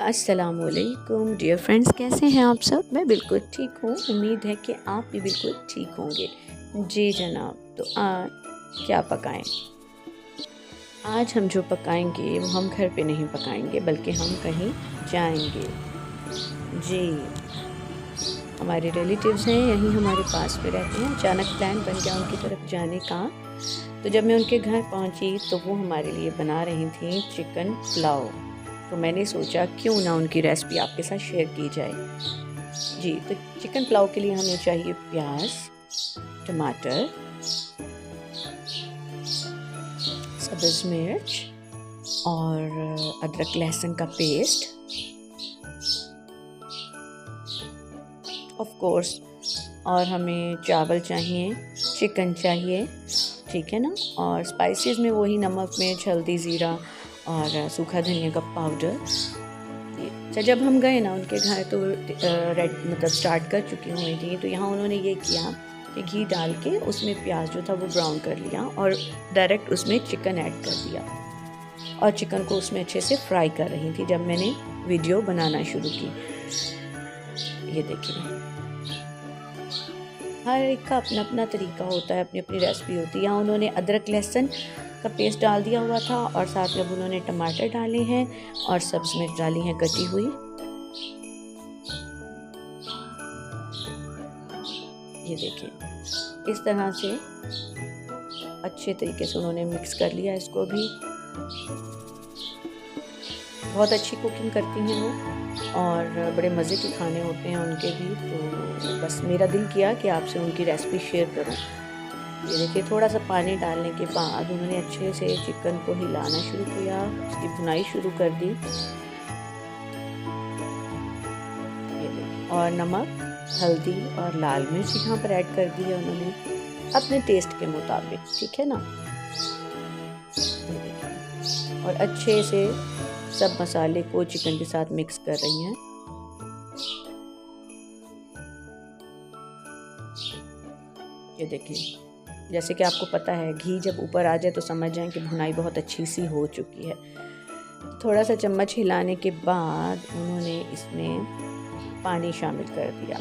अस्सलाम वालेकुम dear friends, कैसे हैं आप सब। मैं बिल्कुल ठीक हूँ। उम्मीद है कि आप भी बिल्कुल ठीक होंगे। जी जनाब, तो आज क्या पकाएं। आज हम जो पकाएंगे वो हम घर पे नहीं पकाएंगे, बल्कि हम कहीं जाएंगे। जी, हमारे रिलेटिव्स हैं, यहीं हमारे पास में रहते हैं। अचानक प्लान बन गया उनकी तरफ जाने का। तो जब मैं उनके घर पहुंची तो वो हमारे लिए बना रही थी चिकन पुलाव। तो मैंने सोचा क्यों ना उनकी रेसिपी आपके साथ शेयर की जाए। जी, तो चिकन पुलाव के लिए हमें चाहिए प्याज, टमाटर, सब्ज़ मिर्च और अदरक लहसुन का पेस्ट, ऑफ कोर्स, और हमें चावल चाहिए, चिकन चाहिए, ठीक है ना। और स्पाइसेस में वही नमक, मिर्च, हल्दी, ज़ीरा और सूखा धनिया का पाउडर। अच्छा, जब हम गए ना उनके घर तो रेड मतलब स्टार्ट कर चुकी हुई थी। तो यहाँ उन्होंने ये किया कि घी डाल के उसमें प्याज जो था वो ब्राउन कर लिया और डायरेक्ट उसमें चिकन ऐड कर दिया और चिकन को उसमें अच्छे से फ्राई कर रही थी जब मैंने वीडियो बनाना शुरू की। ये देखिए, हर एक का अपना अपना तरीका होता है, अपनी अपनी रेसिपी होती है। यहाँ उन्होंने अदरक लहसुन का पेस्ट डाल दिया हुआ था और साथ में उन्होंने टमाटर डाले हैं और सब्ज़ मिर्च डाली हैं कटी हुई। ये देखिए, इस तरह से अच्छे तरीके से उन्होंने मिक्स कर लिया इसको भी। बहुत अच्छी कुकिंग करती हैं वो और बड़े मज़े के खाने होते हैं उनके भी। तो बस मेरा दिल किया कि आपसे उनकी रेसिपी शेयर करूं। ये देखिए, थोड़ा सा पानी डालने के बाद उन्होंने अच्छे से चिकन को हिलाना शुरू किया, उसकी भुनाई शुरू कर दी। ये देखिए, और नमक, हल्दी और लाल मिर्च यहाँ पर ऐड कर दी है उन्होंने अपने टेस्ट के मुताबिक, ठीक है ना। और अच्छे से सब मसाले को चिकन के साथ मिक्स कर रही हैं। ये देखिए, जैसे कि आपको पता है घी जब ऊपर आ जाए तो समझ जाएं कि भुनाई बहुत अच्छी सी हो चुकी है। थोड़ा सा चम्मच हिलाने के बाद उन्होंने इसमें पानी शामिल कर दिया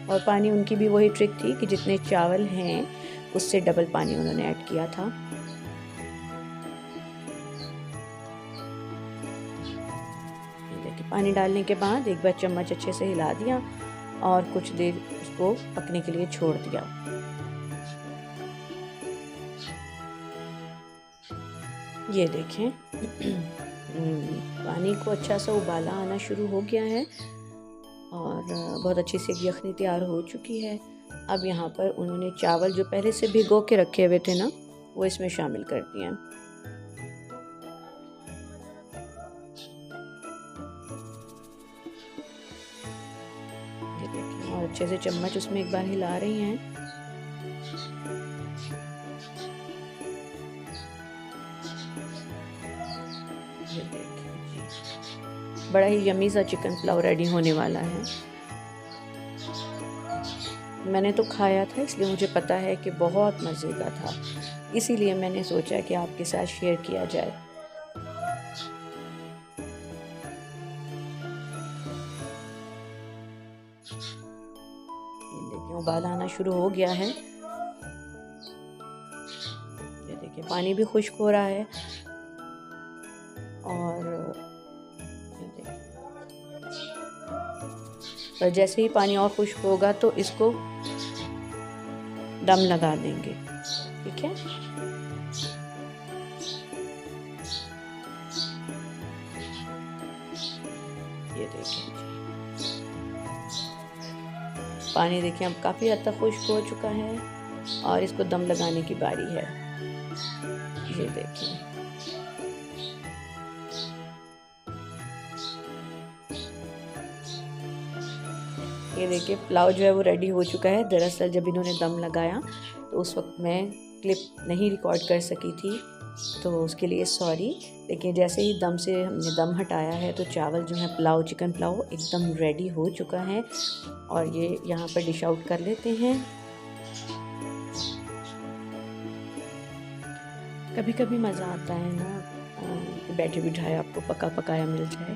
और पानी उनकी भी वही ट्रिक थी कि जितने चावल हैं उससे डबल पानी उन्होंने ऐड किया था। पानी डालने के बाद एक बार चम्मच अच्छे से हिला दिया और कुछ देर उसको पकने के लिए छोड़ दिया। ये देखें, पानी को अच्छा सा उबाला आना शुरू हो गया है और बहुत अच्छी सी यखनी तैयार हो चुकी है। अब यहाँ पर उन्होंने चावल जो पहले से भिगो के रखे हुए थे ना, वो इसमें शामिल कर दिए हैं। और अच्छे से चम्मच उसमें एक बार हिला रही हैं। ये देखिए, बड़ा ही यम्मी सा चिकन पुलाव रेडी होने वाला है। मैंने तो खाया था इसलिए मुझे पता है कि बहुत मज़े का था, इसीलिए मैंने सोचा कि आपके साथ शेयर किया जाए। देखिए, उबाल आना शुरू हो गया है। ये देखिए, पानी भी खुश्क हो रहा है और जैसे ही पानी और खुश्क होगा तो इसको दम लगा देंगे, ठीक है। ये देखिए, पानी देखिए अब काफ़ी हद तक खुश्क हो चुका है और इसको दम लगाने की बारी है। ये देखिए, ये देखिए, पुलाव जो है वो रेडी हो चुका है। दरअसल जब इन्होंने दम लगाया तो उस वक्त मैं क्लिप नहीं रिकॉर्ड कर सकी थी, तो उसके लिए सॉरी। लेकिन जैसे ही दम से हमने दम हटाया है तो चावल जो है पुलाव, चिकन पुलाव एकदम रेडी हो चुका है और ये यहाँ पर डिश आउट कर लेते हैं। कभी कभी मज़ा आता है ना कि बैठे बिठाए आपको पका पकाया मिल जाए।